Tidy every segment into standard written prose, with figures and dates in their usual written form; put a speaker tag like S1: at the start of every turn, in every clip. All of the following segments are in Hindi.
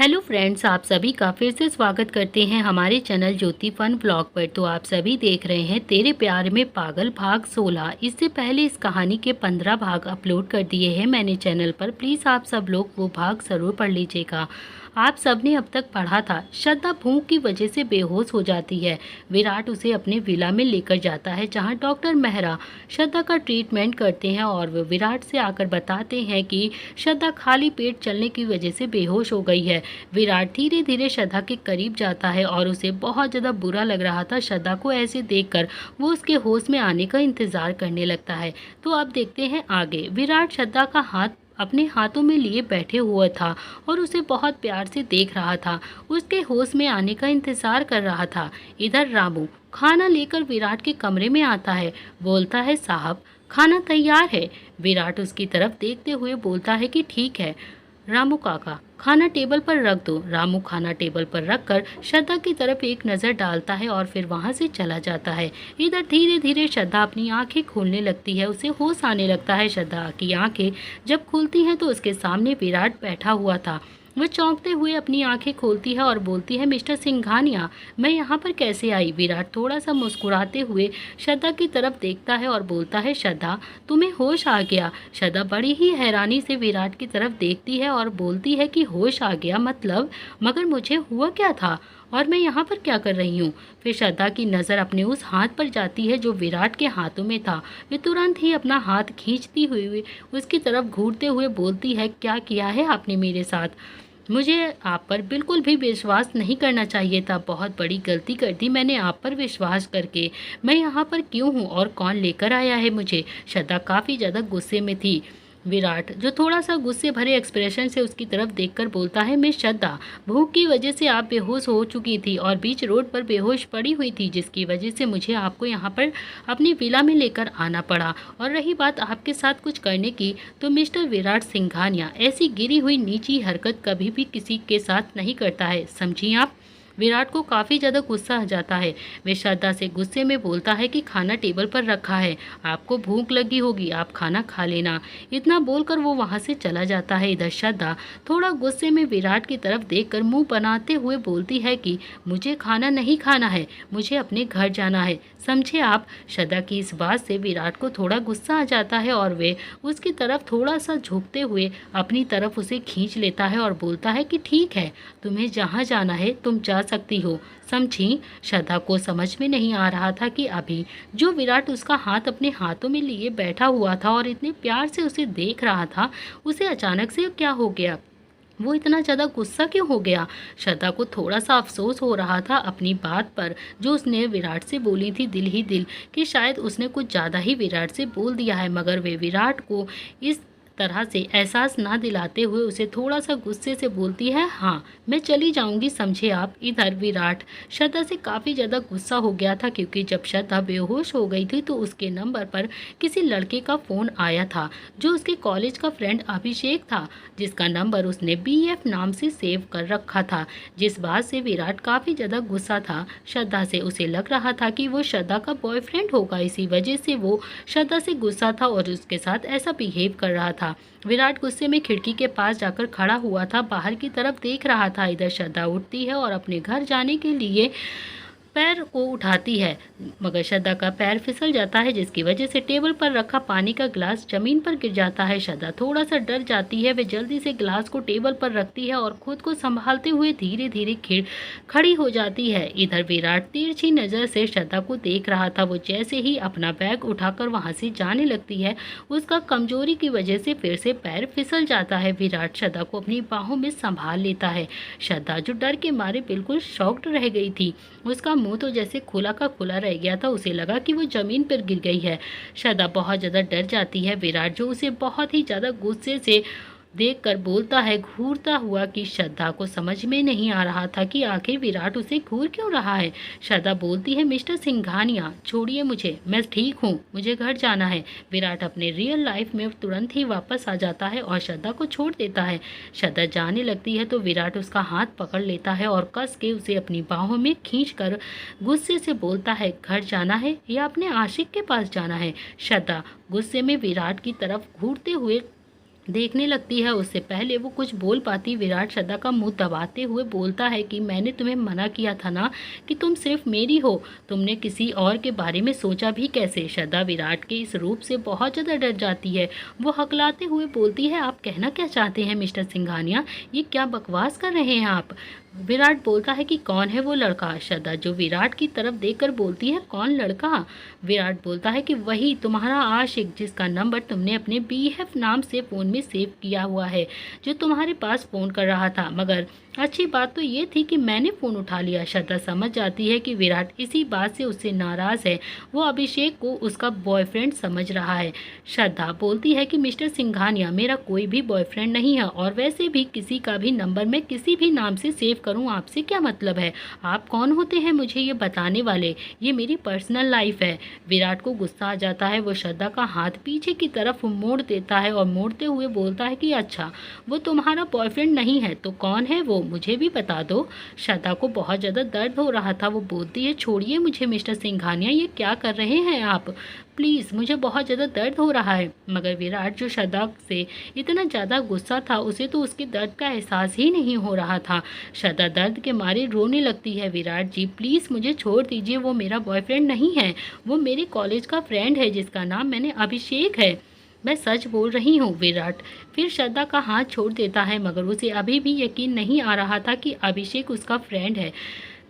S1: हेलो फ्रेंड्स, आप सभी का फिर से स्वागत करते हैं हमारे चैनल ज्योति फन ब्लॉग पर। तो आप सभी देख रहे हैं तेरे प्यार में पागल भाग 16। इससे पहले इस कहानी के 15 भाग अपलोड कर दिए हैं मैंने चैनल पर। प्लीज़ आप सब लोग वो भाग ज़रूर पढ़ लीजिएगा। आप सबने अब तक पढ़ा था, श्रद्धा भूख की वजह से बेहोश हो जाती है। विराट उसे अपने विला में लेकर जाता है जहां डॉक्टर मेहरा श्रद्धा का ट्रीटमेंट करते हैं और वो विराट से आकर बताते हैं कि श्रद्धा खाली पेट चलने की वजह से बेहोश हो गई है। विराट धीरे धीरे श्रद्धा के करीब जाता है और उसे बहुत ज़्यादा बुरा लग रहा था। श्रद्धा को ऐसे देखकर वो उसके होश में आने का इंतज़ार करने लगता है। तो अब देखते हैं आगे। विराट श्रद्धा का हाथ अपने हाथों में लिए बैठे हुआ था और उसे बहुत प्यार से देख रहा था, उसके होश में आने का इंतज़ार कर रहा था। इधर रामू खाना लेकर विराट के कमरे में आता है, बोलता है साहब खाना तैयार है। विराट उसकी तरफ देखते हुए बोलता है कि ठीक है रामू काका, खाना टेबल पर रख दो। रामू खाना टेबल पर रखकर श्रद्धा की तरफ एक नज़र डालता है और फिर वहां से चला जाता है। इधर धीरे धीरे श्रद्धा अपनी आंखें खोलने लगती है, उसे होश आने लगता है। श्रद्धा की आंखें जब खुलती हैं तो उसके सामने विराट बैठा हुआ था। वह चौंकते हुए अपनी आंखें खोलती है और बोलती है, मिस्टर सिंघानिया, मैं यहाँ पर कैसे आई? विराट थोड़ा सा मुस्कुराते हुए श्रद्धा की तरफ देखता है और बोलता है, श्रद्धा तुम्हें होश आ गया? श्रद्धा बड़ी ही हैरानी से विराट की तरफ देखती है और बोलती है कि होश आ गया मतलब? मगर मुझे हुआ क्या था और मैं यहाँ पर क्या कर रही हूँ? फिर श्रद्धा की नज़र अपने उस हाथ पर जाती है जो विराट के हाथों में था। वे तुरंत ही अपना हाथ खींचती हुई उसकी तरफ घूरते हुए बोलती है, क्या किया है आपने मेरे साथ? मुझे आप पर बिल्कुल भी विश्वास नहीं करना चाहिए था। बहुत बड़ी गलती कर दी मैंने आप पर विश्वास करके। मैं यहाँ पर क्यों हूँ और कौन लेकर आया है मुझे? श्रद्धा काफ़ी ज़्यादा गुस्से में थी। विराट जो थोड़ा सा गुस्से भरे एक्सप्रेशन से उसकी तरफ देखकर बोलता है, मिस श्रद्धा, भूख की वजह से आप बेहोश हो चुकी थी और बीच रोड पर बेहोश पड़ी हुई थी, जिसकी वजह से मुझे आपको यहाँ पर अपनी विला में लेकर आना पड़ा। और रही बात आपके साथ कुछ करने की, तो मिस्टर विराट सिंघानिया ऐसी गिरी हुई नीची हरकत कभी भी किसी के साथ नहीं करता है, समझी आप? विराट को काफ़ी ज़्यादा गुस्सा आ जाता है। वे श्रद्धा से गुस्से में बोलता है कि खाना टेबल पर रखा है, आपको भूख लगी होगी, आप खाना खा लेना। इतना बोलकर वो वहाँ से चला जाता है। इधर श्रद्धा थोड़ा गुस्से में विराट की तरफ देखकर मुंह बनाते हुए बोलती है कि मुझे खाना नहीं खाना है, मुझे अपने घर जाना है, समझे आप? श्रद्धा की इस बात से विराट को थोड़ा गुस्सा आ जाता है और वे उसकी तरफ थोड़ा सा झुकते हुए अपनी तरफ उसे खींच लेता है और बोलता है कि ठीक है, तुम्हें जहाँ जाना है तुम जा सकती हो, समझी? श्रद्धा को समझ में नहीं आ रहा था कि अभी जो विराट उसका हाथ अपने हाथों में लिए बैठा हुआ था और इतने प्यार से उसे देख रहा था, उसे अचानक से क्या हो गया? वो इतना ज़्यादा गुस्सा क्यों हो गया? श्रद्धा को थोड़ा सा अफसोस हो रहा था अपनी बात पर जो उसने विराट से बोली थी दिल ही दिल, कि शायद उसने कुछ ज़्यादा ही विराट से बोल दिया है। मगर वे विराट को इस तरह से एहसास ना दिलाते हुए उसे थोड़ा सा गुस्से से बोलती है, हाँ मैं चली जाऊंगी, समझे आप? इधर विराट श्रद्धा से काफ़ी ज़्यादा गुस्सा हो गया था, क्योंकि जब श्रद्धा बेहोश हो गई थी तो उसके नंबर पर किसी लड़के का फ़ोन आया था जो उसके कॉलेज का फ्रेंड अभिषेक था, जिसका नंबर उसने BF नाम से सेव कर रखा था। जिस बात से विराट काफ़ी ज़्यादा गुस्सा था श्रद्धा से। उसे लग रहा था कि वो श्रद्धा का बॉयफ्रेंड होगा, इसी वजह से वो श्रद्धा से गुस्सा था और उसके साथ ऐसा बिहेव कर रहा था। विराट गुस्से में खिड़की के पास जाकर खड़ा हुआ था, बाहर की तरफ देख रहा था। इधर श्रद्धा उठती है और अपने घर जाने के लिए पैर को उठाती है, मगर श्रद्धा का पैर फिसल जाता है, जिसकी वजह से टेबल पर रखा पानी का गिलास जमीन पर गिर जाता है। श्रद्धा थोड़ा सा डर जाती है, वे जल्दी से गिलास को टेबल पर रखती है और खुद को संभालते हुए धीरे धीरे खड़ी हो जाती है। इधर विराट तिरछी नज़र से श्रद्धा को देख रहा था। वो जैसे ही अपना बैग उठाकर वहां से जाने लगती है, उसका कमजोरी की वजह से फिर से पैर फिसल जाता है। विराट श्रद्धा को अपनी बाहों में संभाल लेता है। श्रद्धा जो डर के मारे बिल्कुल शॉक्ड रह गई थी, उसका मुंह तो जैसे खुला का खुला रह गया था, उसे लगा कि वो जमीन पर गिर गई है। श्रद्धा बहुत ज़्यादा डर जाती है। विराट जो उसे बहुत ही ज़्यादा गुस्से से देखकर बोलता है घूरता हुआ कि श्रद्धा को समझ में नहीं आ रहा था कि आखिर विराट उसे घूर क्यों रहा है। श्रद्धा बोलती है, मिस्टर सिंघानिया छोड़िए मुझे, मैं ठीक हूँ, मुझे घर जाना है। विराट अपने रियल लाइफ में तुरंत ही वापस आ जाता है और श्रद्धा को छोड़ देता है। श्रद्धा जाने लगती है तो विराट उसका हाथ पकड़ लेता है और कस के उसे अपनी बाहों में खींचकर गुस्से से बोलता है, घर जाना है या अपने आशिक के पास जाना है? श्रद्धा गुस्से में विराट की तरफ घूरते हुए देखने लगती है। उससे पहले वो कुछ बोल पाती, विराट श्रद्धा का मुंह दबाते हुए बोलता है कि मैंने तुम्हें मना किया था ना कि तुम सिर्फ मेरी हो, तुमने किसी और के बारे में सोचा भी कैसे। श्रद्धा विराट के इस रूप से बहुत ज़्यादा डर जाती है। वो हकलाते हुए बोलती है, आप कहना क्या चाहते हैं मिस्टर सिंघानिया, ये क्या बकवास कर रहे हैं आप। विराट बोलता है कि कौन है वो लड़का। श्रद्धा जो विराट की तरफ देखकर बोलती है, कौन लड़का। विराट बोलता है कि वही तुम्हारा आशिक जिसका नंबर तुमने अपने BF नाम से फ़ोन में सेव किया हुआ है, जो तुम्हारे पास फ़ोन कर रहा था। मगर अच्छी बात तो ये थी कि मैंने फ़ोन उठा लिया। श्रद्धा समझ जाती है कि विराट इसी बात से उससे नाराज़ है। वो अभिषेक को उसका बॉयफ्रेंड समझ रहा है। श्रद्धा बोलती है कि मिस्टर सिंघानिया, मेरा कोई भी बॉयफ्रेंड नहीं है, और वैसे भी किसी का भी नंबर मैं किसी भी नाम से सेव करूं आपसे क्या मतलब है। आप कौन होते हैं मुझे ये बताने वाले, ये मेरी पर्सनल लाइफ है। विराट को गुस्सा आ जाता है। वो श्रद्धा का हाथ पीछे की तरफ मोड़ देता है और मोड़ते हुए बोलता है कि अच्छा, वो तुम्हारा बॉयफ्रेंड नहीं है तो कौन है वो, मुझे भी बता दो। श्रद्धा को बहुत ज़्यादा दर्द हो रहा था। वो बोलती है, छोड़िए मुझे मिस्टर सिंघानिया, ये क्या कर रहे हैं आप, प्लीज़, मुझे बहुत ज़्यादा दर्द हो रहा है। मगर विराट जो श्रद्धा से इतना ज़्यादा गुस्सा था, उसे तो उसके दर्द का एहसास ही नहीं हो रहा था। श्रद्धा दर्द के मारे रोने लगती है। विराट जी प्लीज़ मुझे छोड़ दीजिए, वो मेरा बॉयफ्रेंड नहीं है, वो मेरे कॉलेज का फ्रेंड है जिसका नाम मैंने अभिषेक है, मैं सच बोल रही हूँ। विराट फिर श्रद्धा का हाथ छोड़ देता है, मगर उसे अभी भी यकीन नहीं आ रहा था कि अभिषेक उसका फ्रेंड है।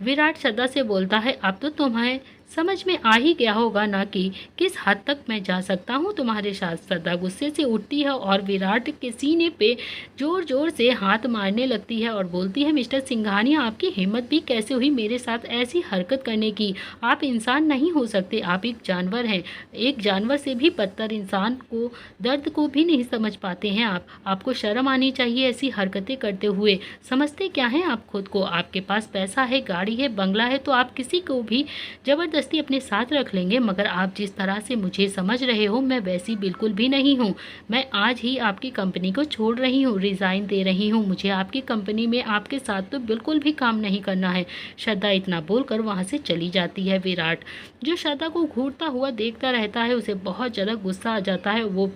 S1: विराट श्रद्धा से बोलता है, अब तो तुम्हें समझ में आ ही गया होगा ना कि किस हद तक मैं जा सकता हूँ तुम्हारे साथ। श्रद्धा गुस्से से उठती है और विराट के सीने पे जोर जोर से हाथ मारने लगती है और बोलती है, मिस्टर सिंघानिया, आपकी हिम्मत भी कैसे हुई मेरे साथ ऐसी हरकत करने की। आप इंसान नहीं हो सकते, आप एक जानवर हैं। एक जानवर से भी बदतर इंसान को दर्द को भी नहीं समझ पाते हैं आप। आपको शर्म आनी चाहिए ऐसी हरकतें करते हुए। समझते क्या हैं आप खुद को। आपके पास पैसा है, गाड़ी है, बंगला है, तो आप किसी को भी जबरदस्ती अपने साथ रख लेंगे। मगर आप जिस तरह से मुझे समझ रहे हो, मैं वैसी बिल्कुल भी नहीं हूँ। मैं आज ही आपकी कंपनी को छोड़ रही हूँ, रिज़ाइन दे रही हूँ। मुझे आपकी कंपनी में आपके साथ तो बिल्कुल भी काम नहीं करना है। श्रद्धा इतना बोलकर वहाँ से चली जाती है। विराट जो श्रद्धा को घूरता हुआ देखता रहता है, उसे बहुत ज़्यादा गुस्सा आ जाता है। वो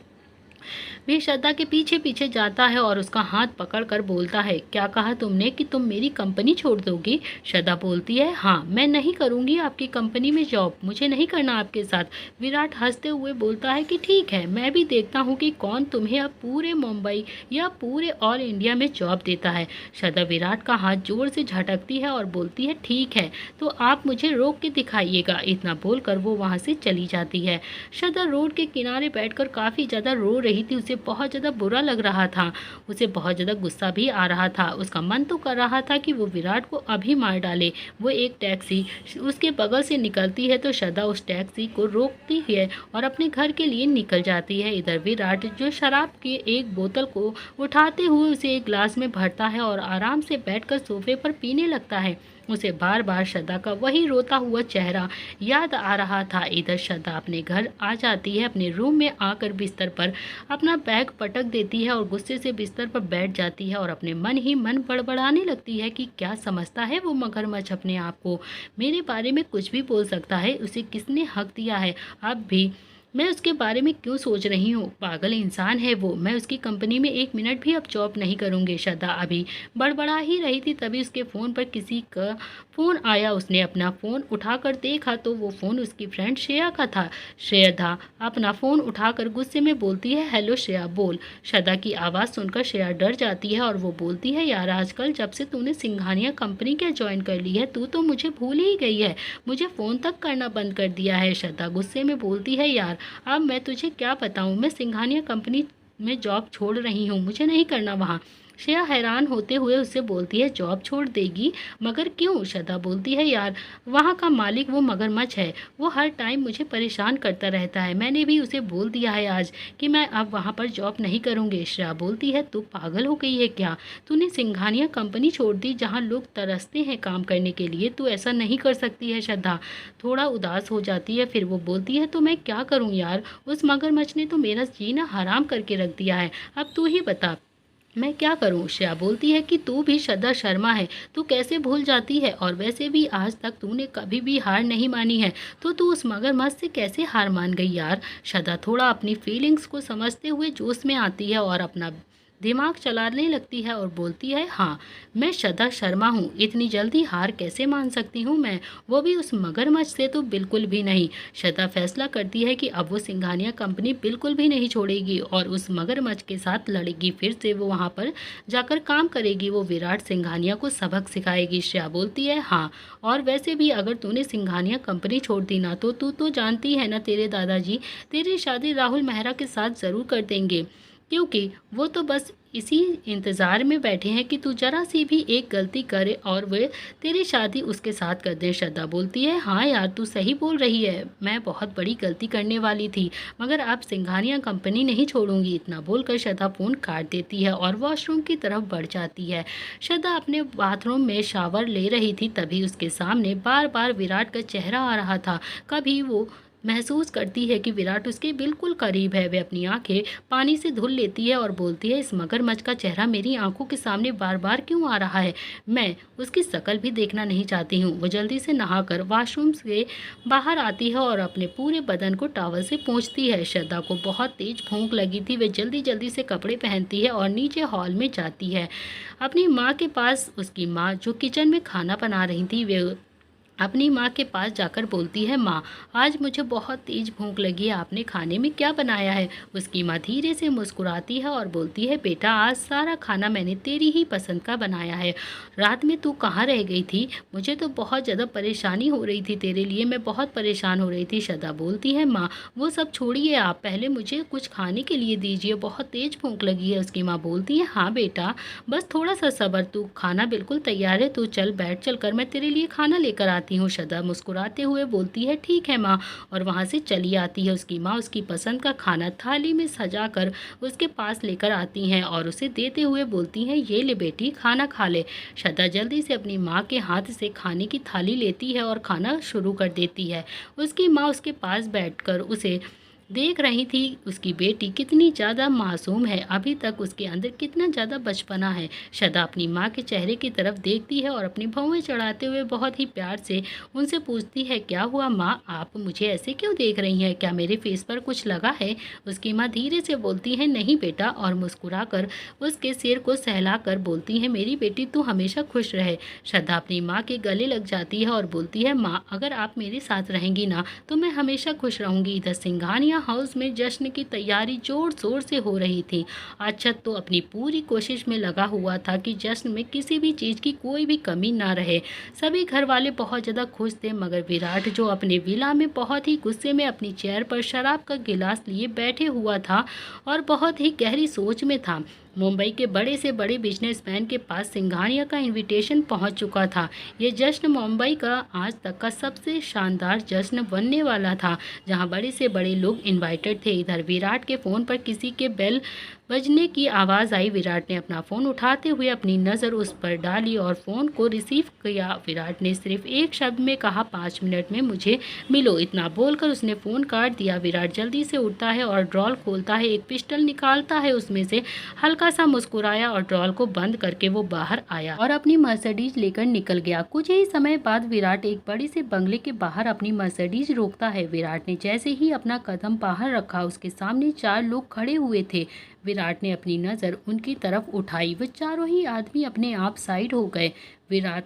S1: भी श्रद्धा के पीछे पीछे जाता है और उसका हाथ पकड़कर बोलता है, क्या कहा तुमने कि तुम मेरी कंपनी छोड़ दोगी। श्रद्धा बोलती है, हाँ, मैं नहीं करूँगी आपकी कंपनी में जॉब, मुझे नहीं करना आपके साथ। विराट हंसते हुए बोलता है कि ठीक है, मैं भी देखता हूँ कि कौन तुम्हें अब पूरे मुंबई या पूरे ऑल इंडिया में जॉब देता है। श्रद्धा विराट का हाथ जोर से झटकती है और बोलती है, ठीक है, तो आप मुझे रोक के दिखाइएगा। इतना बोलकर वो वहाँ से चली जाती है। श्रद्धा रोड के किनारे बैठकर काफ़ी ज़्यादा रो रही थी। उसे बहुत ज़्यादा बुरा लग रहा था, उसे बहुत ज़्यादा गुस्सा भी आ रहा था। उसका मन तो कर रहा था कि वो विराट को अभी मार डाले। वो एक टैक्सी उसके बगल से निकलती है तो श्रद्धा उस टैक्सी को रोकती है और अपने घर के लिए निकल जाती है। इधर विराट जो शराब की एक बोतल को उठाते हुए उसे एक ग्लास में भरता है और आराम से बैठकर सोफे पर पीने लगता है। उसे बार बार श्रद्धा का वही रोता हुआ चेहरा याद आ रहा था। इधर श्रद्धा अपने घर आ जाती है। अपने रूम में आकर बिस्तर पर अपना बैग पटक देती है और गुस्से से बिस्तर पर बैठ जाती है और अपने मन ही मन बड़बड़ाने लगती है कि क्या समझता है वो मगरमच्छ अपने आप को, मेरे बारे में कुछ भी बोल सकता है, उसे किसने हक दिया है। अब भी मैं उसके बारे में क्यों सोच रही हूँ, पागल इंसान है वो। मैं उसकी कंपनी में 1 मिनट भी अब जॉब नहीं करूँगी। श्रद्धा अभी बड़बड़ा ही रही थी, तभी उसके फ़ोन पर किसी का फ़ोन आया। उसने अपना फ़ोन उठाकर देखा तो वो फ़ोन उसकी फ्रेंड श्रेया का था। श्रद्धा अपना फ़ोन उठाकर गुस्से में बोलती है, हेलो श्रेया, बोल। श्रद्धा की आवाज़ सुनकर श्रेया डर जाती है और वो बोलती है, यार आजकल जब से तूने सिंघानिया कंपनी क्या ज्वाइन कर ली है, तू तो मुझे भूल ही गई है, मुझे फ़ोन तक करना बंद कर दिया है। श्रद्धा गुस्से में बोलती है, यार अब मैं तुझे क्या बताऊं, मैं सिंघानिया कंपनी में जॉब छोड़ रही हूं, मुझे नहीं करना वहाँ। श्रेया हैरान होते हुए उससे बोलती है, जॉब छोड़ देगी, मगर क्यों। श्रद्धा बोलती है, यार वहाँ का मालिक वो मगरमच्छ है, वो हर टाइम मुझे परेशान करता रहता है। मैंने भी उसे बोल दिया है आज कि मैं अब वहाँ पर जॉब नहीं करूँगी। श्रेया बोलती है, तू पागल हो गई है क्या, तूने सिंघानिया कंपनी छोड़ दी जहाँ लोग तरसते हैं काम करने के लिए, तू ऐसा नहीं कर सकती है। श्रद्धा थोड़ा उदास हो जाती है, फिर वो बोलती है, तो मैं क्या करूँ यार, उस मगरमच्छ ने तो मेरा जीना हराम करके रख दिया है, अब तू ही बता मैं क्या करूं? श्रेया बोलती है कि तू भी श्रद्धा शर्मा है, तू कैसे भूल जाती है? और वैसे भी आज तक तूने कभी भी हार नहीं मानी है, तो तू उस मगरमच्छ से कैसे हार मान गई यार? श्रद्धा थोड़ा अपनी फीलिंग्स को समझते हुए जोश में आती है और अपना दिमाग चलाने लगती है और बोलती है, हाँ, मैं श्रद्धा शर्मा हूँ, इतनी जल्दी हार कैसे मान सकती हूँ मैं, वो भी उस मगरमच्छ से? तो बिल्कुल भी नहीं। श्रद्धा फैसला करती है कि अब वो सिंघानिया कंपनी बिल्कुल भी नहीं छोड़ेगी और उस मगरमच्छ के साथ लड़ेगी। फिर से वो वहाँ पर जाकर काम करेगी, वो विराट सिंघानिया को सबक सिखाएगी। श्रेया बोलती है, हाँ, और वैसे भी अगर तूने सिंघानिया कंपनी छोड़ दी ना, तो तू तो जानती है ना, तेरे दादाजी तेरी शादी राहुल मेहरा के साथ ज़रूर कर देंगे, क्योंकि वो तो बस इसी इंतज़ार में बैठे हैं कि तू जरा सी भी एक गलती करे और वे तेरी शादी उसके साथ कर दें। श्रद्धा बोलती है, हाँ यार, तू सही बोल रही है, मैं बहुत बड़ी गलती करने वाली थी, मगर अब सिंघानिया कंपनी नहीं छोड़ूंगी। इतना बोलकर श्रद्धा फ़ोन काट देती है और वॉशरूम की तरफ बढ़ जाती है। श्रद्धा अपने बाथरूम में शावर ले रही थी, तभी उसके सामने बार बार विराट का चेहरा आ रहा था। कभी वो महसूस करती है कि विराट उसके बिल्कुल करीब है। वे अपनी आंखें पानी से धुल लेती है और बोलती है, इस मगरमच्छ का चेहरा मेरी आंखों के सामने बार बार क्यों आ रहा है? मैं उसकी शक्ल भी देखना नहीं चाहती हूँ। वो जल्दी से नहाकर वॉशरूम से बाहर आती है और अपने पूरे बदन को टॉवल से पोंछती है। श्रद्धा को बहुत तेज भूख लगी थी। वे जल्दी जल्दी से कपड़े पहनती है और नीचे हॉल में जाती है अपनी माँ के पास। उसकी माँ जो किचन में खाना बना रही थी, वे अपनी माँ के पास जाकर बोलती है, माँ, आज मुझे बहुत तेज भूख लगी है, आपने खाने में क्या बनाया है? उसकी माँ धीरे से मुस्कुराती है और बोलती है, बेटा, आज सारा खाना मैंने तेरी ही पसंद का बनाया है। रात में तू कहाँ रह गई थी? मुझे तो बहुत ज़्यादा परेशानी हो रही थी तेरे लिए, मैं बहुत परेशान हो रही थी। श्रद्धा बोलती है, माँ, वो सब छोड़िए, आप पहले मुझे कुछ खाने के लिए दीजिए, बहुत तेज भूख लगी है। उसकी माँ बोलती है, हाँ बेटा, बस थोड़ा सा सब्र, तू खाना बिल्कुल तैयार है, तू चल बैठ, चल कर मैं तेरे लिए खाना लेकर आती हूँ। श्रद्धा मुस्कुराते हुए बोलती है, ठीक है माँ, और वहाँ से चली आती है। उसकी माँ उसकी पसंद का खाना थाली में सजाकर उसके पास लेकर आती हैं और उसे देते हुए बोलती हैं, ये ले बेटी, खाना खा ले। श्रद्धा जल्दी से अपनी माँ के हाथ से खाने की थाली लेती है और खाना शुरू कर देती है। उसकी माँ उसके पास बैठकर उसे देख रही थी। उसकी बेटी कितनी ज़्यादा मासूम है, अभी तक उसके अंदर कितना ज़्यादा बचपना है। श्रद्धा अपनी माँ के चेहरे की तरफ देखती है और अपनी भौहें चढ़ाते हुए बहुत ही प्यार से उनसे पूछती है, क्या हुआ माँ, आप मुझे ऐसे क्यों देख रही हैं? क्या मेरे फेस पर कुछ लगा है? उसकी माँ धीरे से बोलती है, नहीं बेटा, और मुस्कुरा कर उसके सिर को सहला कर बोलती है, मेरी बेटी, तू हमेशा खुश रहे। श्रद्धा अपनी माँ के गले लग जाती है और बोलती है, माँ, अगर आप मेरे साथ रहेंगी ना, तो मैं हमेशा खुश रहूँगी। इधर सिंघानिया हाउस में जश्न की तैयारी जोर शोर से हो रही थी। अक्षत तो अपनी पूरी कोशिश में लगा हुआ था कि जश्न में किसी भी चीज़ की कोई भी कमी ना रहे। सभी घर वाले बहुत ज़्यादा खुश थे, मगर विराट, जो अपने विला में बहुत ही गुस्से में अपनी चेयर पर शराब का गिलास लिए बैठे हुआ था और बहुत ही गहरी सोच में था। मुंबई के बड़े से बड़े बिजनेसमैन के पास सिंघानिया का इनविटेशन पहुंच चुका था। ये जश्न मुंबई का आज तक का सबसे शानदार जश्न बनने वाला था, जहां बड़े से बड़े लोग इनवाइटेड थे। इधर विराट के फ़ोन पर किसी के बेल बजने की आवाज़ आई। विराट ने अपना फ़ोन उठाते हुए अपनी नज़र उस पर डाली और फ़ोन को रिसीव किया। विराट ने सिर्फ एक शब्द में कहा, 5 मिनट में मुझे मिलो। इतना बोलकर उसने फ़ोन काट दिया। विराट जल्दी से उठता है और ड्रॉल खोलता है, एक पिस्टल निकालता है उसमें से, हल्का सा मुस्कुराया और ड्रॉल को बंद करके वो बाहर आया और अपनी मर्सिडीज लेकर निकल गया। कुछ ही समय बाद विराट एक बड़ी से बंगले के बाहर अपनी मर्सिडीज रोकता है। विराट ने जैसे ही अपना कदम बाहर रखा, उसके सामने 4 लोग खड़े हुए थे। विराट ने अपनी नज़र उनकी तरफ उठाई, वे चारों ही आदमी अपने आप साइड हो गए। विराट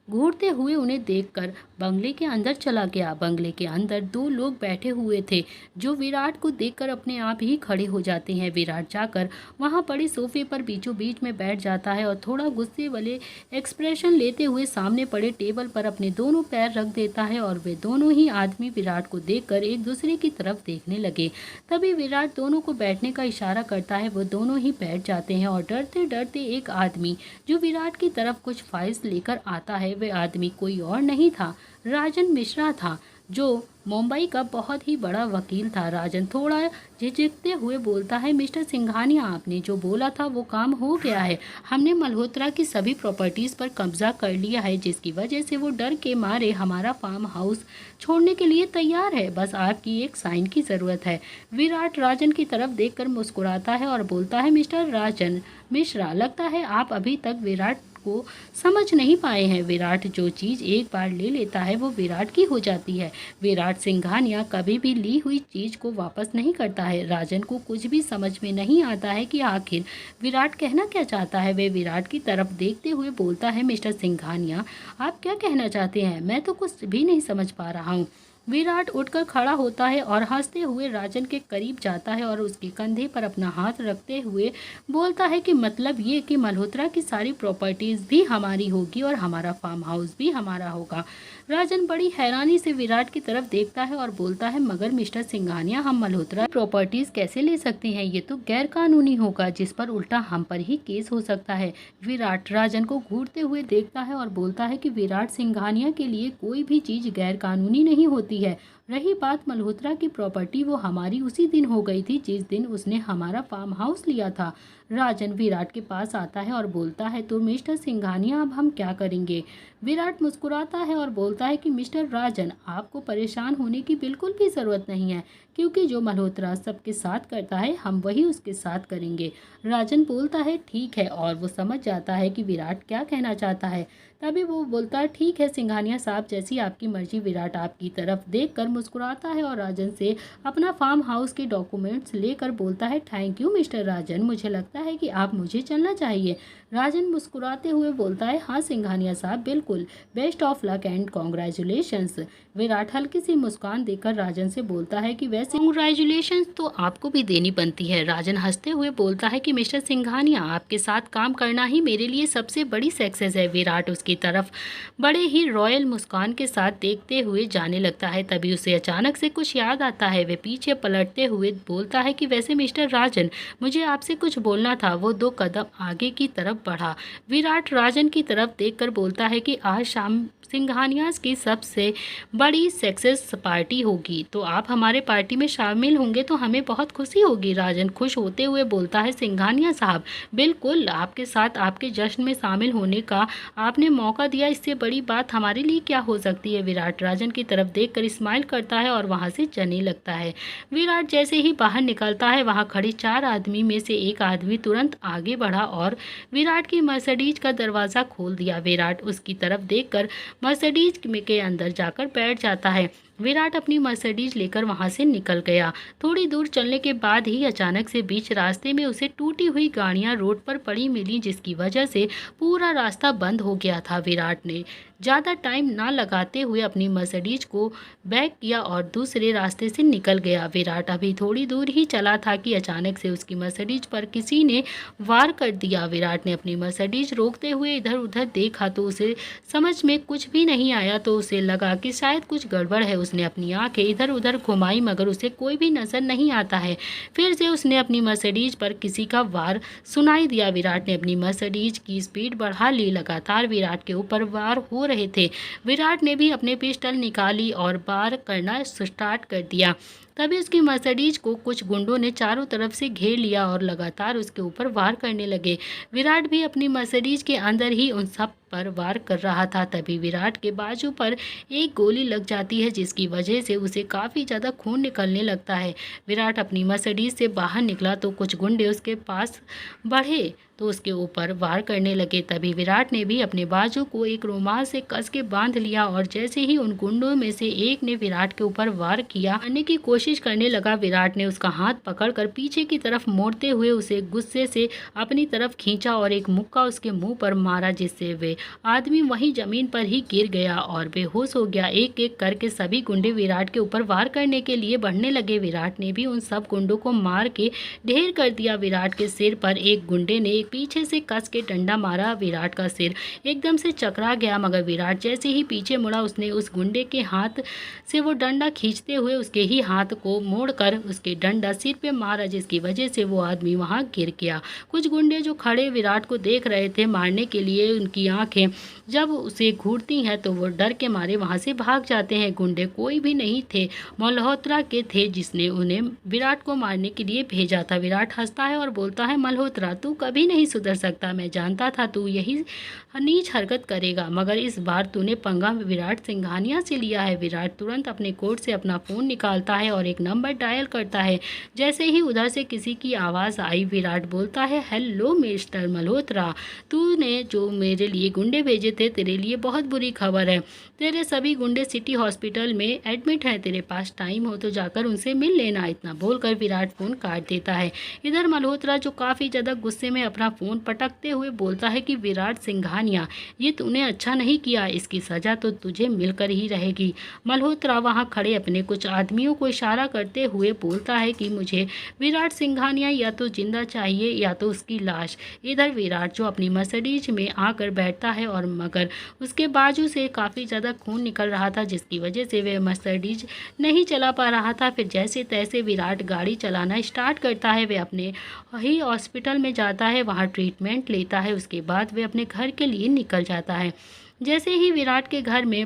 S1: घूरते हुए उन्हें देखकर बंगले के अंदर चला गया। बंगले के अंदर 2 लोग बैठे हुए थे, जो विराट को देखकर अपने आप ही खड़े हो जाते हैं। विराट जाकर वहां पड़े सोफे पर बीचों बीच में बैठ जाता है और थोड़ा गुस्से वाले एक्सप्रेशन लेते हुए सामने पड़े टेबल पर अपने दोनों पैर रख देता है और वे दोनों ही आदमी विराट को देखकर एक दूसरे की तरफ देखने लगे। तभी विराट दोनों को बैठने का इशारा करता है। वो दोनों ही बैठ जाते हैं और डरते डरते एक आदमी जो विराट की तरफ कुछ फाइल्स लेकर आता है, वह आदमी कोई और नहीं था, राजन मिश्रा था। जो मुंबई का बहुत ही बड़ा वकील था। राजन थोड़ा झिझकते हुए बोलता है, मिस्टर सिंघानिया, आपने जो बोला था वो काम हो गया है। हमने मल्होत्रा की सभी प्रॉपर्टीज़ पर कब्जा कर लिया है, जिसकी वजह से वो डर के मारे हमारा फार्म हाउस छोड़ने के लिए तैयार है। बस आपकी एक साइन की ज़रूरत है। विराट राजन की तरफ देखकर मुस्कुराता है और बोलता है, मिस्टर राजन मिश्रा, लगता है आप अभी तक विराट को समझ नहीं पाए हैं। विराट जो चीज़ एक बार ले लेता है वो विराट की हो जाती है। विराट सिंघानिया कभी भी ली हुई चीज़ को वापस नहीं करता है। राजन को कुछ भी समझ में नहीं आता है कि आखिर विराट कहना क्या चाहता है। वे विराट की तरफ देखते हुए बोलता है, मिस्टर सिंघानिया, आप क्या कहना चाहते हैं? मैं तो कुछ भी नहीं समझ पा रहा हूँ। विराट उठकर खड़ा होता है और हंसते हुए राजन के करीब जाता है और उसके कंधे पर अपना हाथ रखते हुए बोलता है कि मतलब ये कि मल्होत्रा की सारी प्रॉपर्टीज़ भी हमारी होगी और हमारा फार्म हाउस भी हमारा होगा। राजन बड़ी हैरानी से विराट की तरफ देखता है और बोलता है, मगर मिस्टर सिंघानिया, हम मल्होत्रा प्रॉपर्टीज़ कैसे ले सकते हैं? ये तो गैर कानूनी होगा, जिस पर उल्टा हम पर ही केस हो सकता है। विराट राजन को घूरते हुए देखता है और बोलता है कि विराट सिंघानिया के लिए कोई भी चीज़ गैर कानूनी नहीं होती है। रही बात मल्होत्रा की प्रॉपर्टी, वो हमारी उसी दिन हो गई थी जिस दिन उसने हमारा फार्म हाउस लिया था। राजन विराट के पास आता है और बोलता है, तो मिस्टर सिंघानिया, अब हम क्या करेंगे? विराट मुस्कुराता है और बोलता है कि मिस्टर राजन, आपको परेशान होने की बिल्कुल भी ज़रूरत नहीं है, क्योंकि जो मल्होत्रा सबके साथ करता है हम वही उसके साथ करेंगे। राजन बोलता है, ठीक है, और वो समझ जाता है कि विराट क्या कहना चाहता है। तभी वो बोलता है, ठीक है सिंघानिया साहब, जैसी आपकी मर्जी। विराट आपकी तरफ देखकर मुस्कुराता है और राजन से अपना फार्म हाउस के डॉक्यूमेंट्स लेकर बोलता है, थैंक यू मिस्टर राजन, मुझे लगता है कि आप मुझे चलना चाहिए। राजन मुस्कुराते हुए बोलता है, हाँ सिंघानिया साहब, बिल्कुल, best of luck and congratulations. Virat हल्की सी मुस्कान देकर राजन से बोलता है कि वैसे कॉन्ग्रेचुलेशंस तो आपको भी देनी बनती है। राजन हंसते हुए बोलता है कि मिस्टर सिंघानिया, आपके साथ काम करना ही मेरे लिए सबसे बड़ी सक्सेस है। विराट उसकी तरफ बड़े ही रॉयल मुस्कान के साथ देखते हुए जाने लगता है। तभी उसे अचानक से कुछ याद आता है। वे पीछे पलटते हुए बोलता है कि वैसे मिस्टर राजन, मुझे आपसे कुछ बोलना था। वो 2 कदम आगे की तरफ बढ़ा। विराट राजन की तरफ देखकर बोलता है कि आज शाम सिंघानियाज़ की सबसे बड़ी सक्सेस पार्टी होगी, तो आप हमारे पार्टी में शामिल होंगे तो हमें बहुत खुशी होगी। राजन खुश होते हुए बोलता है, सिंघानिया साहब, बिल्कुल, आपके साथ आपके जश्न में शामिल होने का आपने मौका दिया, इससे बड़ी बात हमारे लिए क्या हो सकती है। विराट राजन की तरफ देखकर स्माइल करता है और वहाँ से चलने लगता है। विराट जैसे ही बाहर निकलता है, वहाँ खड़े 4 आदमी में से एक आदमी तुरंत आगे बढ़ा और विराट की मर्सिडीज का दरवाज़ा खोल दिया। विराट उसकी तरफ देखकर मर्सिडीज के अंदर जाकर बैठ जाता है। विराट अपनी मर्सिडीज लेकर वहां से निकल गया। थोड़ी दूर चलने के बाद ही अचानक से बीच रास्ते में उसे टूटी हुई गाड़ियां रोड पर पड़ी मिली, जिसकी वजह से पूरा रास्ता बंद हो गया था। विराट ने ज़्यादा टाइम ना लगाते हुए अपनी मर्सिडीज को बैक किया और दूसरे रास्ते से निकल गया। विराट अभी थोड़ी दूर ही चला था कि अचानक से उसकी मर्सिडीज पर किसी ने वार कर दिया। विराट ने अपनी मर्सिडीज रोकते हुए इधर उधर देखा तो उसे समझ में कुछ भी नहीं आया, तो उसे लगा कि शायद कुछ गड़बड़ है। उसने अपनी आंखें इधर उधर घुमाई, मगर उसे कोई भी नजर नहीं आता है। फिर से उसने अपनी मर्सिडीज पर किसी का वार सुनाई दिया। विराट ने अपनी मर्सिडीज की स्पीड बढ़ा ली। लगातार विराट के ऊपर वार हो रहे थे। विराट ने भी अपने पिस्टल निकाली और वार करना स्टार्ट कर दिया। तभी उसकी मर्सिडीज को कुछ गुंडों ने चारों तरफ से घेर लिया और लगातार उसके ऊपर वार करने लगे। विराट भी अपनी मर्सिडीज के अंदर ही उन सब पर वार कर रहा था। तभी विराट के बाजू पर एक गोली लग जाती है, जिसकी वजह से उसे काफ़ी ज़्यादा खून निकलने लगता है। विराट अपनी मर्सिडीज से बाहर निकला तो कुछ गुंडे उसके पास बढ़े तो उसके ऊपर वार करने लगे। तभी विराट ने भी अपने बाजू को एक रुमाल से कस के बांध लिया और जैसे ही उन गुंडों में से एक ने विराट के ऊपर वार किया, करने की कोशिश करने लगा, विराट ने उसका हाथ पकड़कर पीछे की तरफ मोड़ते हुए उसे गुस्से से अपनी तरफ खींचा और एक मुक्का उसके मुंह पर मारा, जिससे वे आदमी वहीं जमीन पर ही गिर गया और बेहोश हो गया। एक एक करके सभी गुंडे विराट के ऊपर वार करने के लिए बढ़ने लगे। विराट ने भी उन सब गुंडों को मार के ढेर कर दिया। विराट के सिर पर एक गुंडे ने पीछे से कस के डंडा मारा। विराट का सिर एकदम से चकरा गया, मगर विराट जैसे ही पीछे मुड़ा उसने उस गुंडे के हाथ से वो डंडा खींचते हुए उसके ही हाथ को मोड़कर उसके डंडा सिर पे मारा, जिसकी वजह से वो आदमी वहां गिर गया। कुछ गुंडे जो खड़े विराट को देख रहे थे मारने के लिए, उनकी आंखें जब उसे घूरती हैं तो वो डर के मारे वहां से भाग जाते हैं। गुंडे कोई भी नहीं थे, मल्होत्रा के थे जिसने उन्हें विराट को मारने के लिए भेजा था। विराट हंसता है और बोलता है, मल्होत्रा तू कभी नहीं सुधर सकता, मैं जानता था तू यही नीच हरकत करेगा, मगर इस बार तूने पंगा विराट सिंघानिया से लिया है। विराट तुरंत अपने कोट से अपना फ़ोन निकालता है और एक नंबर डायल करता है। जैसे ही उधर से किसी की आवाज़ आई, विराट बोलता है, हेलो मिस्टर मल्होत्रा, तूने जो मेरे लिए गुंडे भेजे थे, तेरे लिए बहुत बुरी खबर है। तेरे सभी गुंडे सिटी हॉस्पिटल में एडमिट हैं, तेरे पास टाइम हो तो जाकर उनसे मिल लेना। इतना बोलकर विराट फ़ोन काट देता है। इधर मल्होत्रा जो काफ़ी ज़्यादा गुस्से में अपना फ़ोन पटकते हुए बोलता है कि विराट सिंघानिया, ये तूने अच्छा नहीं किया, इसकी सज़ा तो तुझे मिलकर ही रहेगी। मल्होत्रा वहाँ खड़े अपने कुछ आदमियों को इशारा करते हुए बोलता है कि मुझे विराट सिंघानिया या तो जिंदा चाहिए या तो उसकी लाश। इधर विराट जो अपनी मर्सिडीज में आकर बैठता है और मगर उसके बाजू से काफ़ी ज़्यादा खून निकल रहा था, जिसकी वजह से वह मर्सिडीज नहीं चला पा रहा था। फिर जैसे तैसे विराट गाड़ी चलाना स्टार्ट करता है। वह अपने ही हॉस्पिटल में जाता है, वहाँ ट्रीटमेंट लेता है। उसके बाद वह अपने घर के लिए निकल जाता है। जैसे ही विराट के घर में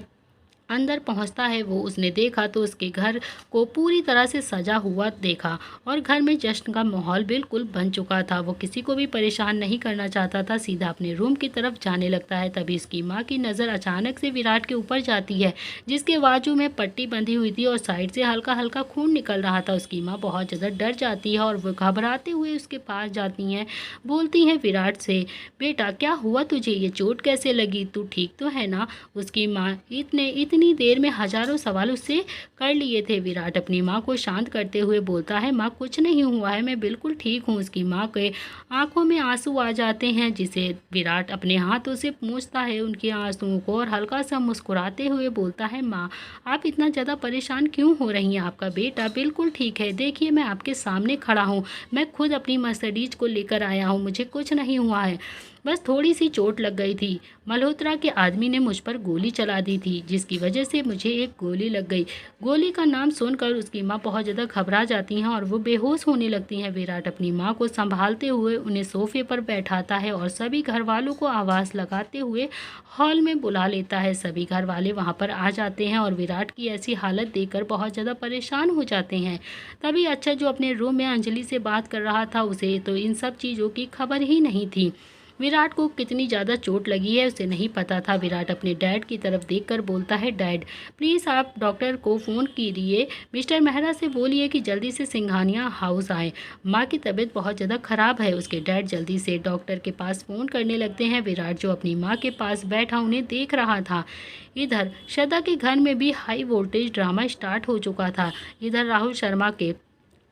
S1: अंदर पहुंचता है, वो उसने देखा तो उसके घर को पूरी तरह से सजा हुआ देखा और घर में जश्न का माहौल बिल्कुल बन चुका था। वो किसी को भी परेशान नहीं करना चाहता था, सीधा अपने रूम की तरफ जाने लगता है। तभी उसकी माँ की नज़र अचानक से विराट के ऊपर जाती है, जिसके बाजू में पट्टी बंधी हुई थी और साइड से हल्का हल्का खून निकल रहा था। उसकी माँ बहुत ज़्यादा डर जाती है और वो घबराते हुए उसके पास जाती हैं, बोलती हैं विराट से, बेटा क्या हुआ तुझे, ये चोट कैसे लगी, तू ठीक तो है ना। उसकी माँ इतनी देर में हजारों सवाल उससे कर लिए थे। विराट अपनी माँ को शांत करते हुए बोलता है, माँ कुछ नहीं हुआ है, मैं बिल्कुल ठीक हूँ। उसकी माँ के आंखों में आंसू आ जाते हैं, जिसे विराट अपने हाथों से पोंछता है उनके आंसुओं को और हल्का सा मुस्कुराते हुए बोलता है, माँ आप इतना ज़्यादा परेशान क्यों हो रही हैं, आपका बेटा बिल्कुल ठीक है। देखिए मैं आपके सामने खड़ा हूँ, मैं खुद अपनी मर्सिडीज को लेकर आया हूँ, मुझे कुछ नहीं हुआ है, बस थोड़ी सी चोट लग गई थी। मल्होत्रा के आदमी ने मुझ पर गोली चला दी थी, जिसकी वजह से मुझे एक गोली लग गई। गोली का नाम सुनकर उसकी माँ बहुत ज़्यादा घबरा जाती हैं और वो बेहोश होने लगती हैं। विराट अपनी माँ को संभालते हुए उन्हें सोफे पर बैठाता है और सभी घर वालों को आवाज़ लगाते हुए हॉल में बुला लेता है। सभी घर वाले वहाँ पर आ जाते हैं और विराट की ऐसी हालत देखकर बहुत ज़्यादा परेशान हो जाते हैं। तभी अच्छा जो अपने रूम में अंजलि से बात कर रहा था, उसे तो इन सब चीज़ों की खबर ही नहीं थी। विराट को कितनी ज़्यादा चोट लगी है उसे नहीं पता था। विराट अपने डैड की तरफ देखकर बोलता है, डैड प्लीज़ आप डॉक्टर को फ़ोन कीजिए, मिस्टर मेहरा से बोलिए कि जल्दी से सिंघानिया हाउस आए, माँ की तबीयत बहुत ज़्यादा ख़राब है। उसके डैड जल्दी से डॉक्टर के पास फ़ोन करने लगते हैं। विराट जो अपनी माँ के पास बैठा उन्हें देख रहा था। इधर श्रद्धा के घर में भी हाई वोल्टेज ड्रामा स्टार्ट हो चुका था। इधर राहुल शर्मा के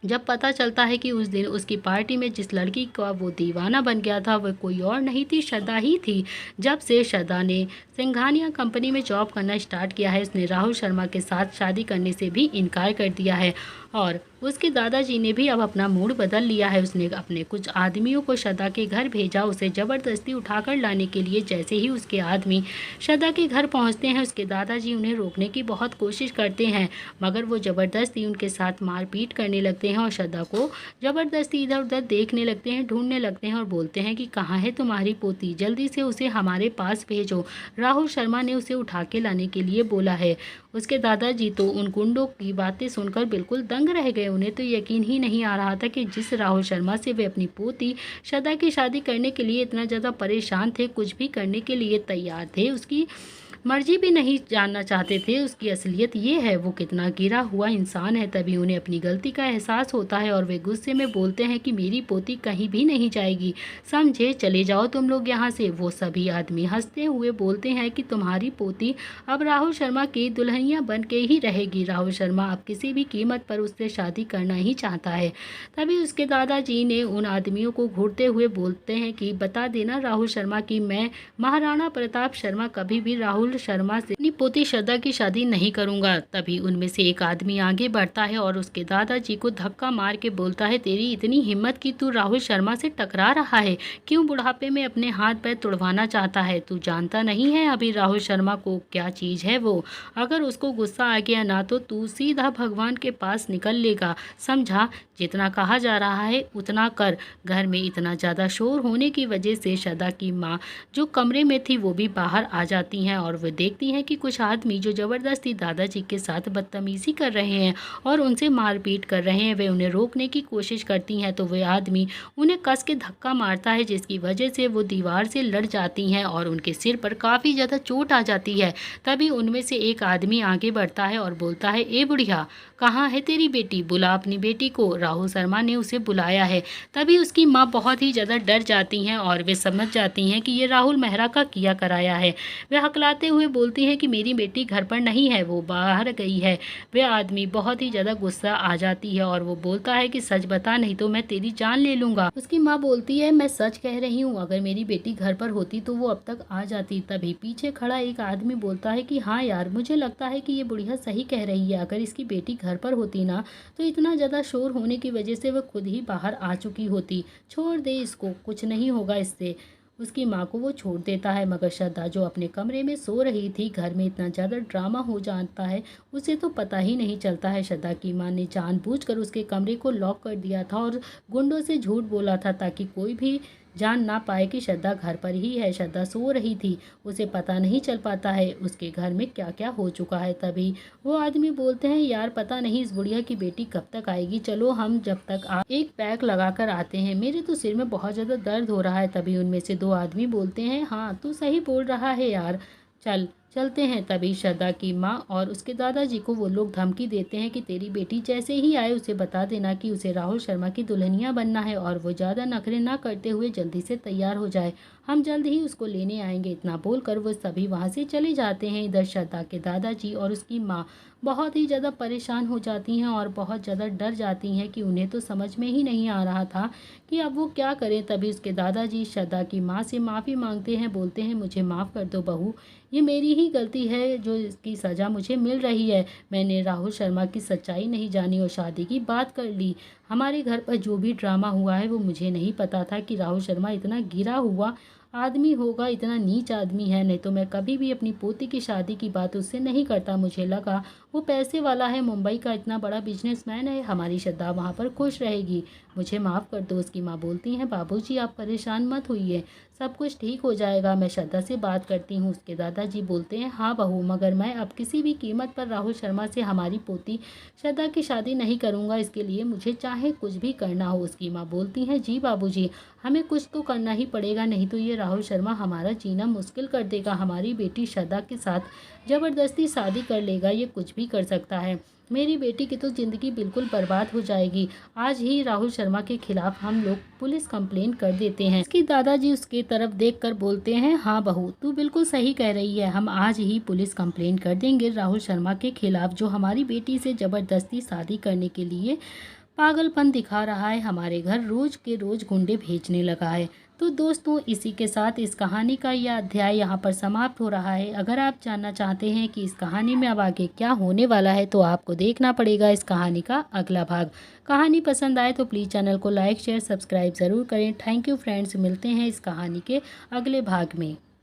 S1: जब पता चलता है कि उस दिन उसकी पार्टी में जिस लड़की का वो दीवाना बन गया था वह कोई और नहीं थी, श्रद्धा ही थी। जब से श्रद्धा ने सिंघानिया कंपनी में जॉब करना स्टार्ट किया है, उसने राहुल शर्मा के साथ शादी करने से भी इनकार कर दिया है और उसके दादाजी ने भी अब अपना मूड बदल लिया है। उसने अपने कुछ आदमियों को श्रद्धा के घर भेजा, उसे ज़बरदस्ती उठाकर लाने के लिए। जैसे ही उसके आदमी श्रद्धा के घर पहुंचते हैं, उसके दादाजी उन्हें रोकने की बहुत कोशिश करते हैं, मगर वो ज़बरदस्ती उनके साथ मारपीट करने लगते हैं और श्रद्धा को ज़बरदस्ती इधर उधर देखने लगते हैं, ढूंढने लगते हैं और बोलते हैं कि कहाँ है तुम्हारी पोती, जल्दी से उसे हमारे पास भेजो। राहुल शर्मा ने उसे उठा के लाने के लिए बोला है। उसके दादाजी तो उन गुंडों की बातें सुनकर बिल्कुल दंग रह गए। उन्हें तो यकीन ही नहीं आ रहा था कि जिस राहुल शर्मा से वे अपनी पोती श्रद्धा की शादी करने के लिए इतना ज़्यादा परेशान थे, कुछ भी करने के लिए तैयार थे, उसकी मर्जी भी नहीं जानना चाहते थे, उसकी असलियत ये है वो कितना गिरा हुआ इंसान है। तभी उन्हें अपनी गलती का एहसास होता है और वे गुस्से में बोलते हैं कि मेरी पोती कहीं भी नहीं जाएगी, समझे, चले जाओ तुम लोग यहाँ से। वो सभी आदमी हंसते हुए बोलते हैं कि तुम्हारी पोती अब राहुल शर्मा की दुल्हनिया बन के ही रहेगी। राहुल शर्मा अब किसी भी कीमत पर उससे शादी करना ही चाहता है। तभी उसके दादाजी ने उन आदमियों को घूरते हुए बोलते हैं कि बता देना राहुल शर्मा की मैं महाराणा प्रताप शर्मा कभी भी राहुल शर्मा से अपनी पोती श्रद्धा की शादी नहीं करूंगा। तभी उनमें से एक आदमी आगे बढ़ता है और उसके दादाजी को धक्का मार के बोलता है, तेरी इतनी हिम्मत कि तू राहुल शर्मा से टकरा रहा है, क्यों बुढ़ापे में अपने हाथ पैर तुड़वाना चाहता है? तू जानता नहीं है अभी राहुल शर्मा को क्या चीज़ है वो। अगर उसको गुस्सा आ गया ना तो तू सीधा भगवान के पास निकल लेगा, समझा? जितना कहा जा रहा है उतना कर। घर में इतना ज़्यादा शोर होने की वजह से श्रद्धा की माँ जो कमरे में थी वो भी बाहर आ जाती हैं और वो देखती हैं कि कुछ आदमी जो ज़बरदस्ती दादाजी के साथ बदतमीज़ी कर रहे हैं और उनसे मारपीट कर रहे हैं। वे उन्हें रोकने की कोशिश करती हैं तो वे आदमी उन्हें कस के धक्का मारता है, जिसकी वजह से वो दीवार से लड़ जाती हैं और उनके सिर पर काफ़ी ज़्यादा चोट आ जाती है। तभी उनमें से एक आदमी आगे बढ़ता है और बोलता है, ए बुढ़िया, कहाँ है तेरी बेटी? बुला अपनी बेटी को। राहुल शर्मा ने उसे बुलाया है। तभी उसकी माँ बहुत ही ज़्यादा डर जाती हैं और वे समझ जाती हैं कि ये राहुल मेहरा का किया कराया है। वे हकलाते हुए बोलती हैं कि मेरी बेटी घर पर नहीं है, वो बाहर गई है। वे आदमी बहुत ही ज़्यादा गुस्सा आ जाती है और वो बोलता है कि सच बता, नहीं तो मैं तेरी जान ले लूँगा। उसकी माँ बोलती है, मैं सच कह रही हूँ, अगर मेरी बेटी घर पर होती तो वो अब तक आ जाती। तभी पीछे खड़ा एक आदमी बोलता है कि हाँ यार, मुझे लगता है कि ये बुढ़िया सही कह रही है। अगर इसकी बेटी घर पर होती ना तो इतना ज़्यादा शोर होने की वजह से वह खुद ही बाहर आ चुकी होती। छोड़ दे इसको, कुछ नहीं होगा इससे। उसकी माँ को वो छोड़ देता है, मगर श्रद्धा जो अपने कमरे में सो रही थी, घर में इतना ज़्यादा ड्रामा हो जाता है उसे तो पता ही नहीं चलता है। श्रद्धा की माँ ने जानबूझकर उसके कमरे को लॉक कर दिया था और गुंडों से झूठ बोला था ताकि कोई भी जान ना पाए कि श्रद्धा घर पर ही है। श्रद्धा सो रही थी, उसे पता नहीं चल पाता है उसके घर में क्या क्या हो चुका है। तभी वो आदमी बोलते हैं, यार पता नहीं इस बुढ़िया की बेटी कब तक आएगी, चलो हम जब तक एक पैक लगा कर आते हैं, मेरे तो सिर में बहुत ज़्यादा दर्द हो रहा है। तभी उनमें से दो आदमी बोलते हैं, हाँ तू सही बोल रहा है यार, चलते हैं। तभी श्रद्धा की माँ और उसके दादाजी को वो लोग धमकी देते हैं कि तेरी बेटी जैसे ही आए उसे बता देना कि उसे राहुल शर्मा की दुल्हनिया बनना है और वो ज़्यादा नखरे ना करते हुए जल्दी से तैयार हो जाए, हम जल्द ही उसको लेने आएंगे। इतना बोलकर वो सभी वहाँ से चले जाते हैं। इधर श्रद्धा के दादाजी और उसकी माँ बहुत ही ज़्यादा परेशान हो जाती हैं और बहुत ज़्यादा डर जाती हैं कि उन्हें तो समझ में ही नहीं आ रहा था कि अब वो क्या करें। तभी उसके दादाजी श्रद्धा की माँ से माफ़ी मांगते हैं, बोलते हैं, मुझे माफ़ कर दो बहू, ये मेरी ही गलती है जो इसकी सज़ा मुझे मिल रही है। मैंने राहुल शर्मा की सच्चाई नहीं जानी और शादी की बात कर ली। हमारे घर पर जो भी ड्रामा हुआ है वो मुझे नहीं पता था कि राहुल शर्मा इतना गिरा हुआ आदमी होगा, इतना नीच आदमी है, नहीं तो मैं कभी भी अपनी पोती की शादी की बात उससे नहीं करता। मुझे लगा वो पैसे वाला है, मुंबई का इतना बड़ा बिजनेसमैन है, हमारी श्रद्धा वहाँ पर खुश रहेगी, मुझे माफ़ कर दो। उसकी माँ बोलती हैं, बाबूजी आप परेशान मत होइए, सब कुछ ठीक हो जाएगा, मैं श्रद्धा से बात करती हूँ। उसके दादाजी बोलते हैं, हाँ बहू, मगर मैं अब किसी भी कीमत पर राहुल शर्मा से हमारी पोती श्रद्धा की शादी नहीं करूँगा, इसके लिए मुझे चाहे कुछ भी करना हो। उसकी माँ बोलती हैं, जी बाबूजी, हमें कुछ तो करना ही पड़ेगा, नहीं तो ये राहुल शर्मा हमारा जीना मुश्किल कर देगा, हमारी बेटी श्रद्धा के साथ ज़बरदस्ती शादी कर लेगा, ये कुछ भी कर सकता है, मेरी बेटी की तो ज़िंदगी बिल्कुल बर्बाद हो जाएगी। आज ही राहुल शर्मा के खिलाफ हम लोग पुलिस कंप्लेन कर देते हैं। उसकी दादाजी उसकी तरफ देखकर बोलते हैं, हाँ बहू, तू बिल्कुल सही कह रही है, हम आज ही पुलिस कंप्लेन कर देंगे राहुल शर्मा के खिलाफ, जो हमारी बेटी से ज़बरदस्ती शादी करने के लिए पागलपन दिखा रहा है, हमारे घर रोज़ के रोज़ गुंडे भेजने लगा है। तो दोस्तों, इसी के साथ इस कहानी का यह अध्याय यहाँ पर समाप्त हो रहा है। अगर आप जानना चाहते हैं कि इस कहानी में अब आगे क्या होने वाला है तो आपको देखना पड़ेगा इस कहानी का अगला भाग। कहानी पसंद आए तो प्लीज़ चैनल को लाइक शेयर सब्सक्राइब ज़रूर करें। थैंक यू फ्रेंड्स, मिलते हैं इस कहानी के अगले भाग में।